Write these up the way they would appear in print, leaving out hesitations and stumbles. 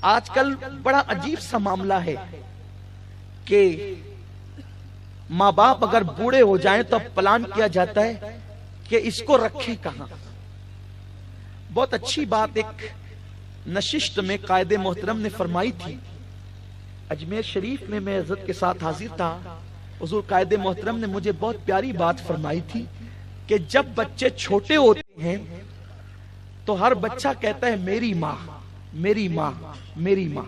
آج کل بڑا عجیب سا معاملہ ہے کہ ماں باپ اگر بوڑھے ہو جائیں تو اب پلان کیا جاتا ہے کہ اس کو رکھیں کہاں. بہت اچھی بات ایک نشست میں قائد محترم نے فرمائی تھی. اجمیر شریف میں میں عزت کے ساتھ حاضر تھا. حضور قائد محترم نے مجھے بہت پیاری بات فرمائی تھی کہ جب بچے چھوٹے ہوتے ہیں تو ہر بچہ کہتا ہے میری ماں میری ماں میری ماں،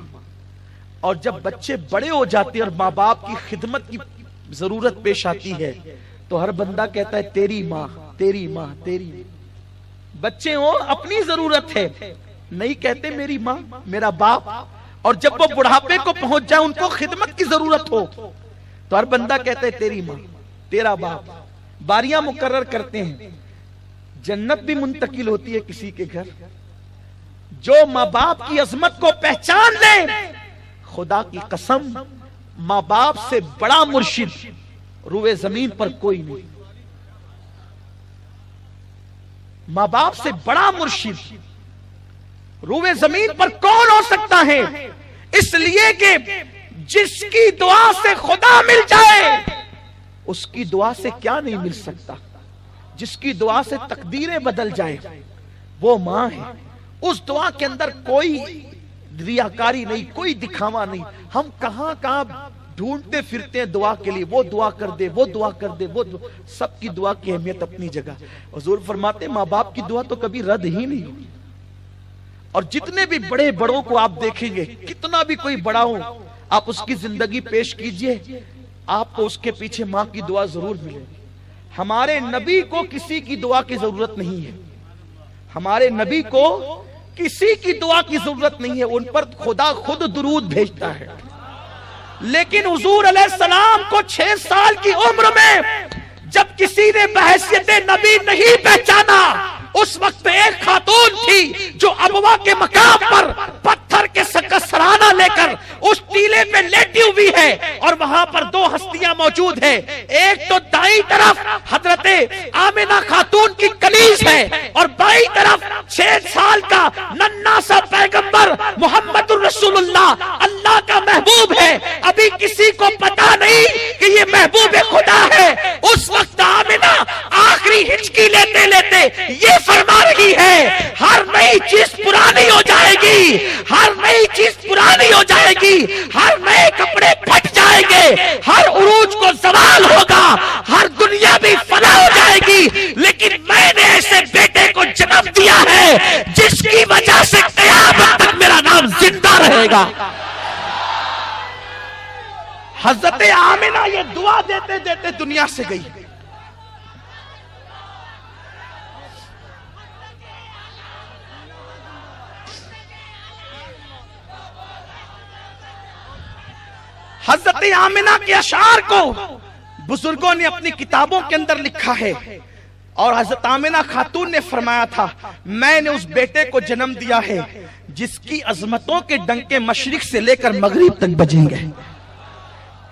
اور جب بچے بڑے ہو جاتے ہیں اور ماں باپ کی خدمت کی ضرورت پیش آتی ہے تو ہر بندہ کہتا ہے تیری ماں تیری ماں تیری ماں. بچے ہو اپنی ضرورت ہے، نہیں کہتے میری ماں میرا باپ، اور جب وہ بڑھاپے کو پہنچ جائے ان کو خدمت کی ضرورت ہو تو ہر بندہ کہتا ہے تیری ماں تیرا باپ. باریاں مقرر کرتے ہیں. جنت بھی منتقل ہوتی ہے کسی کے گھر. جو ماں باپ کی عظمت کو پہچان لے، خدا کی قسم ماں باپ سے بڑا مرشد روئے زمین پر کوئی نہیں. ماں باپ سے بڑا مرشد روئے زمین پر کون ہو سکتا ہے؟ اس لیے کہ جس کی دعا سے خدا مل جائے اس کی دعا سے کیا نہیں مل سکتا. جس کی دعا سے تقدیریں بدل جائیں وہ ماں ہے. اس دعا کے اندر کوئی ریاکاری نہیں، کوئی دکھاوا نہیں. ہم کہاں کہاں ڈھونڈتے پھرتے ہیں دعا کے لیے، وہ دعا کر دے وہ دعا کر دے وہ دعا. سب کی دعا کی اہمیت اپنی جگہ. حضور فرماتے ماں باپ کی دعا تو کبھی رد ہی نہیں ہوگی. اور جتنے بھی بڑے بڑوں کو آپ دیکھیں گے، کتنا بھی کوئی بڑا ہو، آپ اس کی زندگی پیش کیجئے، آپ کو اس کے پیچھے ماں کی دعا ضرور ملے گی. ہمارے نبی کو کسی کی دعا کی ضرورت نہیں ہے. ہمارے نبی کو کسی کی دعا کی ضرورت نہیں ہے. ان پر خدا خود درود بھیجتا ہے. لیکن حضور علیہ السلام کو 6 سال کی عمر میں جب کسی نے بحیثیت نبی نہیں پہچانا، اس وقت ایک خاتون تھی جو ابوا کے مقام پر پتھر کے سرانہ لے کر اس ٹیلے پہ لیٹی ہوئی ہے، اور وہاں پر 2 ہستیاں موجود ہیں. ایک تو دائیں طرف حضرت آمنہ خاتون کی کنیز ہے، اور بائیں طرف 6 سال کا ننھا سا پیغمبر محمد الرسول اللہ کا محبوب ہے. ابھی کسی کو پتا نہیں کہ یہ محبوب خدا ہے. اس وقت آمنہ آخری ہچکی لیتے لیتے یہ فرما رہی ہے ہر نئی چیز پرانی ہو جائے گی، ہر نئی چیز پرانی ہو جائے گی، ہر نئے کپڑے پھٹ جائیں گے، ہر عروج کو زوال ہوگا، ہر دنیا بھی فنا ہو جائے گی، لیکن میں نے ایسے بیٹے کو جنم دیا ہے جس کی وجہ سے قیامت تک میرا نام زندہ رہے گا. حضرت آمنہ یہ دعا دیتے دیتے دنیا سے گئی. حضرت آمنہ کے اشعار کو بزرگوں نے اپنی کتابوں کے اندر لکھا ہے، اور حضرت آمنہ خاتون نے فرمایا تھا میں نے اس بیٹے کو جنم دیا ہے جس کی عظمتوں کے ڈنکے مشرق سے لے کر مغرب تک بجیں گے.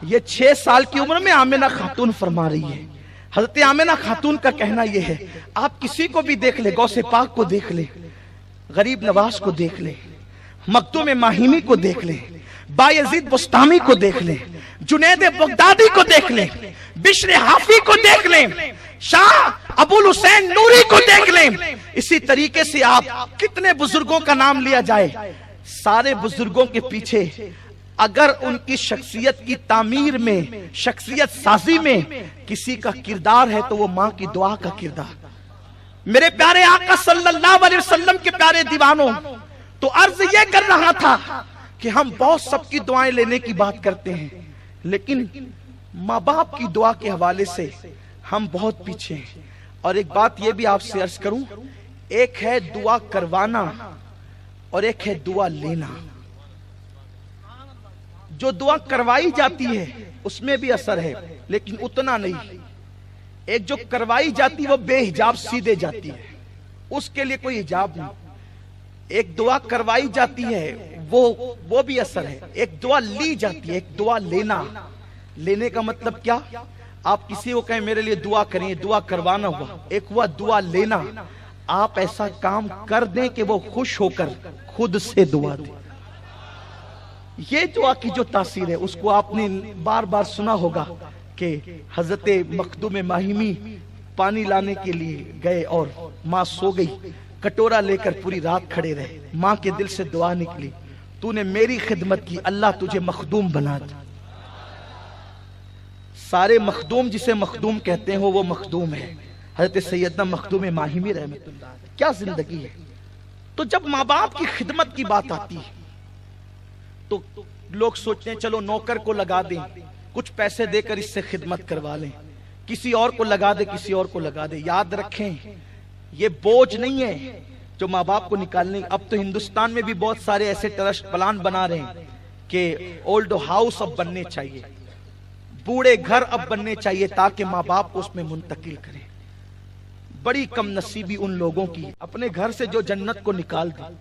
یہ 6 سال کی عمر میں آمنہ خاتون فرما رہی ہے. حضرت آمنہ خاتون کا کہنا یہ ہے، آپ کسی کو بھی دیکھ لیں، غوث پاک کو دیکھ لیں، غریب نواز کو دیکھ لیں، مخدوم ماہیمی کو دیکھ لیں، بایزید بستامی کو دیکھ لیں، جنید بغدادی کو دیکھ لیں، بشر حافی کو دیکھ لیں، شاہ ابو الحسین نوری کو دیکھ لیں. اسی طریقے سے آپ کتنے بزرگوں کا نام لیا جائے، سارے بزرگوں کے پیچھے اگر ان کی شخصیت کی تعمیر میں، شخصیت سازی میں کسی کا کردار ہے تو وہ ماں کی دعا کا کردار. میرے پیارے آقا صلی اللہ علیہ وسلم کے پیارے دیوانوں، تو عرض یہ کر رہا تھا کہ ہم بہت سب کی دعائیں لینے کی بات کرتے ہیں، لیکن ماں باپ کی دعا کے حوالے سے ہم بہت پیچھے ہیں. اور ایک بات یہ بھی آپ سے عرض کروں، ایک ہے دعا کروانا اور ایک ہے دعا لینا. جو دعا کروائی جاتی ہے اس میں بھی اثر ہے لیکن اتنا نہیں. ایک جو کروائی جاتی وہ بے حجاب سیدھے جاتی ہے، اس کے لیے کوئی حجاب نہیں. ایک دعا کروائی جاتی ہے وہ بھی اثر ہے. ایک دعا لی جاتی ہے، ایک دعا لینا. لینے کا مطلب کیا؟ آپ کسی کو کہیں میرے لیے دعا کریں، دعا کروانا ہوا. ایک ہوا دعا لینا، آپ ایسا کام کر دیں کہ وہ خوش ہو کر خود سے دعا دیں. یہ دعا کی جو تاثیر ہے اس کو آپ نے بار بار سنا ہوگا کہ حضرت مخدوم ماہمی پانی لانے کے لیے گئے اور ماں سو گئی، کٹورا لے کر پوری رات کھڑے رہے، ماں کے دل سے دعا نکلی، تو نے میری خدمت کی، اللہ تجھے مخدوم بنا دے۔ سارے مخدوم جسے مخدوم کہتے ہیں وہ مخدوم ہے حضرت سیدنا مخدوم ماہمی رحمۃ اللہ علیہ۔ کیا زندگی ہے! تو جب ماں باپ کی خدمت کی بات آتی ہے تو لوگ سوچتے ہیں چلو نوکر کو لگا دیں، کچھ پیسے دے کر اس سے خدمت کروا لیں، کسی اور کو لگا دے، کسی اور کو لگا دے۔ یاد رکھیں یہ بوجھ نہیں ہے جو ماں باپ کو نکالنے۔ اب تو ہندوستان میں بھی بہت سارے ایسے ٹرسٹ پلان بنا رہے ہیں کہ اولڈ ہاؤس اب بننے چاہیے، بوڑھے گھر اب بننے چاہیے تاکہ ماں باپ کو اس میں منتقل کریں۔ بڑی کم نصیبی ان لوگوں کی اپنے گھر سے جو جنت کو نکال دی۔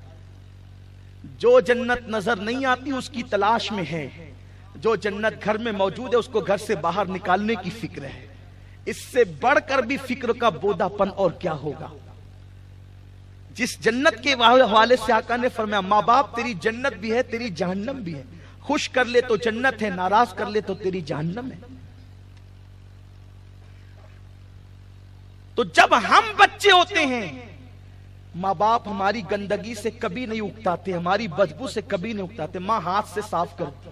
جو جنت نظر نہیں آتی اس کی تلاش میں ہے، جو جنت گھر میں موجود ہے اس کو گھر سے باہر نکالنے کی فکر ہے۔ اس سے بڑھ کر بھی فکر کا بودا پن اور کیا ہوگا۔ جس جنت کے حوالے سے آقا نے فرمایا ماں باپ تیری جنت بھی ہے تیری جہنم بھی ہے، خوش کر لے تو جنت ہے، ناراض کر لے تو تیری جہنم ہے۔ تو جب ہم بچے ہوتے ہیں ماں باپ ہماری گندگی سے کبھی نہیں اکتاتے، ہماری بدبو سے کبھی نہیں اکتاتے۔ ماں ہاتھ سے صاف کرتی،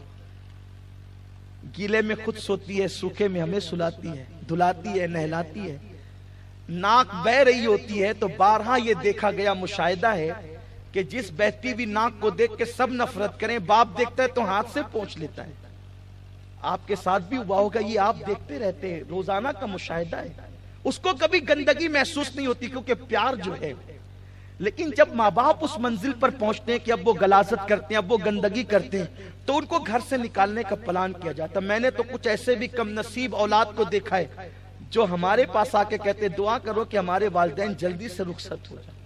گیلے میں خود سوتی ہے، سوکھے میں ہمیں سلاتی ہے، دھلاتی ہے، نہلاتی ہے۔ ناک بہ رہی ہوتی ہے تو بارہا یہ دیکھا گیا، مشاہدہ ہے کہ جس بہتی بھی ناک کو دیکھ کے سب نفرت کریں، باپ دیکھتا ہے تو ہاتھ سے پوچھ لیتا ہے۔ آپ کے ساتھ بھی ہوا ہوگا، یہ آپ دیکھتے رہتے ہیں، روزانہ کا مشاہدہ ہے۔ اس کو کبھی گندگی محسوس نہیں ہوتی کیونکہ پیار جو ہے۔ لیکن جب ماں باپ اس منزل پر پہنچتے ہیں کہ اب وہ غلاظت کرتے ہیں، اب وہ گندگی کرتے ہیں، تو ان کو گھر سے نکالنے کا پلان کیا جاتا۔ میں نے تو کچھ ایسے بھی کم نصیب اولاد کو دیکھا ہے جو ہمارے پاس آ کے کہتے دعا کرو کہ ہمارے والدین جلدی سے رخصت ہو جائیں۔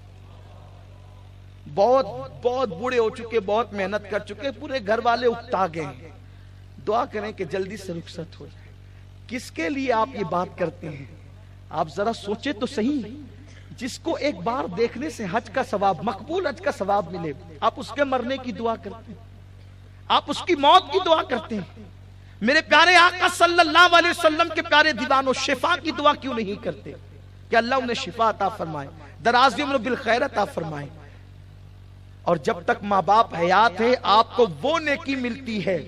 بہت بوڑھے ہو چکے، بہت محنت کر چکے، پورے گھر والے اکتا گئے ہیں، دعا کریں کہ جلدی سے رخصت ہو جائے۔ کس کے لیے آپ یہ بات کرتے ہیں؟ آپ ذرا سوچے تو صحیح۔ جس کو ایک بار دیکھنے سے حج کا ثواب، مقبول حج کا ثواب ملے، آپ اس کے مرنے کی دعا کرتے ہیں، آپ اس کی موت کی دعا کرتے ہیں۔ میرے پیارے آقا صلی اللہ علیہ وسلم کے پیارے دیوانوں شفا کی دعا کیوں نہیں کرتے کہ اللہ انہیں شفا عطا فرمائے، دراز عمر بالخیر عطا فرمائے۔ اور جب تک ماں باپ حیات ہے آپ کو وہ نیکی ملتی ہے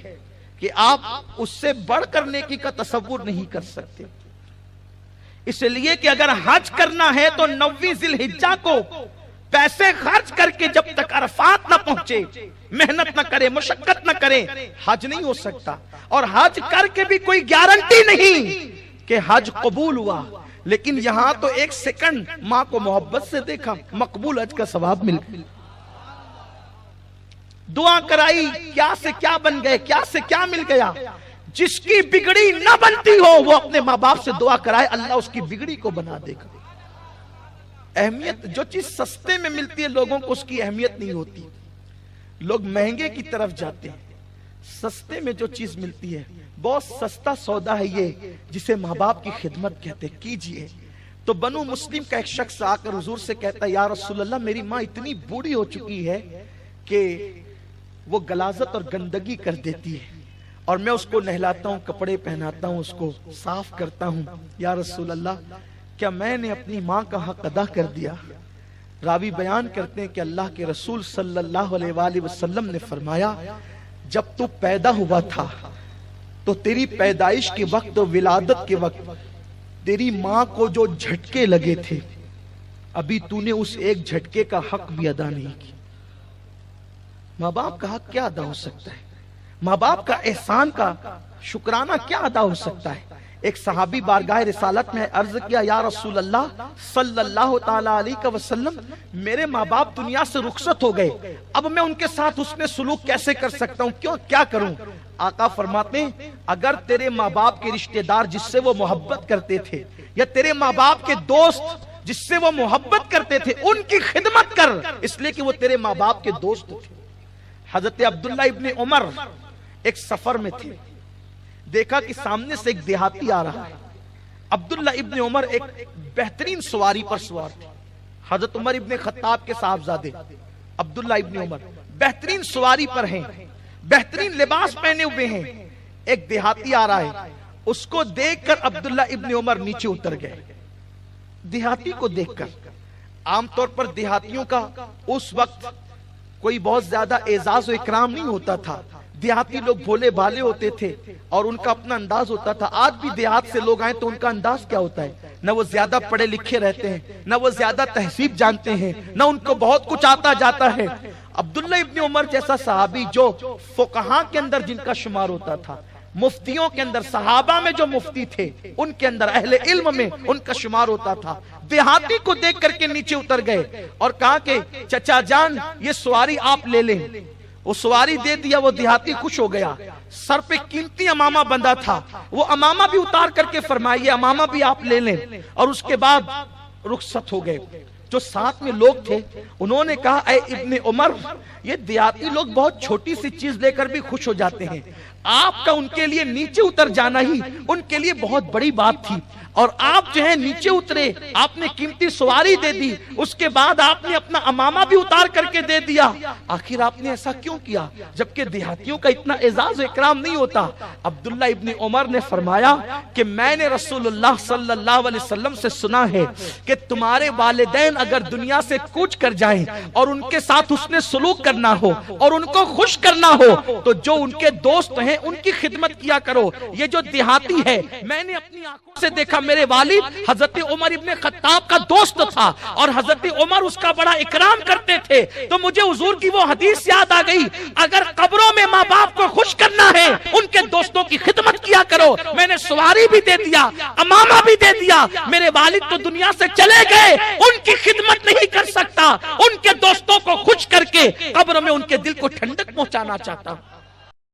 کہ آپ اس سے بڑھ کر نیکی کا تصور نہیں کر سکتے۔ اس لیے کہ اگر حج کرنا ہے تو 9 ذی الحجہ کو پیسے خرچ کر کے جب تک عرفات نہ پہنچے، محنت نہ کرے، مشقت نہ کرے، حج نہیں ہو سکتا۔ اور حج کر کے بھی کوئی گارنٹی نہیں کہ حج قبول ہوا۔ لیکن یہاں تو 1 سیکنڈ ماں کو محبت سے دیکھا، مقبول حج کا ثواب مل گیا۔ دعا کرائی، کیا سے کیا بن گئے، کیا سے کیا مل گیا۔ جس کی بگڑی نہ بنتی ہو وہ اپنے ماں باپ سے دعا کرائے، اللہ اس کی بگڑی کو بنا دے گا۔ اہمیت، جو چیز سستے میں ملتی ہے لوگوں کو اس کی اہمیت نہیں ہوتی، لوگ مہنگے کی طرف جاتے ہیں۔ سستے میں جو چیز ملتی ہے، بہت سستا سودا ہے یہ جسے ماں باپ کی خدمت کہتے کیجئے۔ تو بنو مسلم کا ایک شخص آ کر حضور سے کہتا ہے یا رسول اللہ میری ماں اتنی بوڑھی ہو چکی ہے کہ وہ غلاظت اور گندگی کر دیتی ہے، اور میں اس کو نہلاتا ہوں، کپڑے پہناتا ہوں، اس کو صاف کرتا ہوں، یا رسول اللہ کیا میں نے اپنی ماں کا حق ادا کر دیا؟ راوی بیان کرتے ہیں کہ اللہ کے رسول صلی اللہ علیہ وآلہ وسلم نے فرمایا جب تو پیدا ہوا تھا تو تیری پیدائش کے وقت اور ولادت کے وقت تیری ماں کو جو جھٹکے لگے تھے ابھی تو نے اس ایک جھٹکے کا حق بھی ادا نہیں کیا۔ ماں باپ کا حق کیا ادا ہو سکتا ہے؟ ماں باپ کا احسان کا شکرانہ کیا ادا ہو سکتا ہے؟ ایک صحابی بارگاہ رسالت میں عرض کیا یا رسول اللہ صلی اللہ تعالی علیہ وسلم میرے ماں باپ دنیا سے رخصت ہو گئے، اب میں ان کے ساتھ حسن سلوک کیسے کر سکتا ہوں، کیا کروں؟ آقا فرماتے ہیں اگر تیرے ماں باپ کے رشتہ دار جس سے وہ محبت کرتے تھے یا تیرے ماں باپ کے دوست جس سے وہ محبت کرتے تھے ان کی خدمت کر، اس لیے کہ وہ تیرے ماں باپ کے دوست تھے۔ حضرت عبداللہ ابن عمر ایک سفر میں تھے، دیکھا کہ سامنے سے ایک دیہاتی آ رہا ہے۔ عبداللہ ابن عمر ایک بہترین سواری پر سوار تھے، حضرت عمر ابن خطاب کے صاحبزادے عبداللہ ابن عمر بہترین سواری پر ہیں، بہترین لباس پہنے ہوئے ہیں. ایک دیہاتی آ رہا ہے, اس کو دیکھ کر عبداللہ ابن عمر نیچے اتر گئے. دیہاتی کو دیکھ کر, عام طور پر دیہاتیوں کا اس وقت کوئی بہت زیادہ اعزاز و اکرام نہیں ہوتا تھا. دیہاتی لوگ بھولے بھالے ہوتے تھے اور ان کا اپنا انداز ہوتا تھا. آج بھی دیہات سے لوگ آئیں تو ان کا انداز کیا ہوتا ہے؟ نہ وہ زیادہ پڑھے لکھے رہتے ہیں, نہ وہ زیادہ تہذیب جانتے ہیں, نہ ان کو بہت کچھ آتا جاتا ہے. عبداللہ ابن عمر جیسا صحابی جو فقہاء کے اندر جن کا شمار ہوتا تھا, مفتیوں کے اندر, صحابہ میں جو مفتی تھے ان کے اندر, اہل علم میں ان کا شمار ہوتا تھا, دیہاتی کو دیکھ کر کے نیچے اتر گئے اور کہا کہ چچا جان یہ سواری آپ لے لیں. وہ سواری دے دیا. وہ دیہاتی خوش ہو گیا. سر پہ قیمتی امامہ بندھا تھا, وہ امامہ بھی اتار کر کے فرمائیے امامہ بھی آپ لے لیں. اور اس کے بعد رخصت ہو گئے. جو ساتھ میں لوگ تھے انہوں نے کہا اے ابن عمر, یہ دیہاتی لوگ بہت چھوٹی سی چیز لے کر بھی خوش ہو جاتے ہیں, آپ کا ان کے لیے نیچے اتر جانا ہی ان کے لیے بہت بڑی بات تھی. اور آپ جو ہے نیچے اترے, آپ نے قیمتی سواری دے دی, اس کے بعد آپ نے اپنا امامہ بھی اتار کر کے دے دیا. آخر آپ نے ایسا کیوں کیا جبکہ دیہاتیوں کا اتنا اعزاز و اکرام نہیں ہوتا؟ عبداللہ ابن عمر نے فرمایا کہ میں نے رسول اللہ صلی اللہ علیہ وسلم سے سنا ہے کہ تمہارے والدین اگر دنیا سے کوچ کر جائیں اور ان کے ساتھ حسن سلوک کرنا ہو اور ان کو خوش کرنا ہو تو جو ان کے دوست ہیں ان کی خدمت کیا کرو. یہ جو دیہاتی ہے, میں نے اپنی آنکھوں سے دیکھا, میرے والد حضرت عمر ابن خطاب کا دوست تھا اور حضرت عمر اس کا بڑا اکرام کرتے تھے. تو مجھے حضور کی وہ حدیث یاد آ گئی, اگر قبروں میں ماں باپ کو خوش کرنا ہے ان کے دوستوں کی خدمت کیا کرو. میں نے سواری بھی دے دیا, امامہ بھی دے دیا, میرے والد تو دنیا سے چلے گئے, ان کی خدمت نہیں کر سکتا, ان کے دوستوں کو خوش کر کے قبر میں ان کے دل کو ٹھنڈک پہنچانا چاہتا.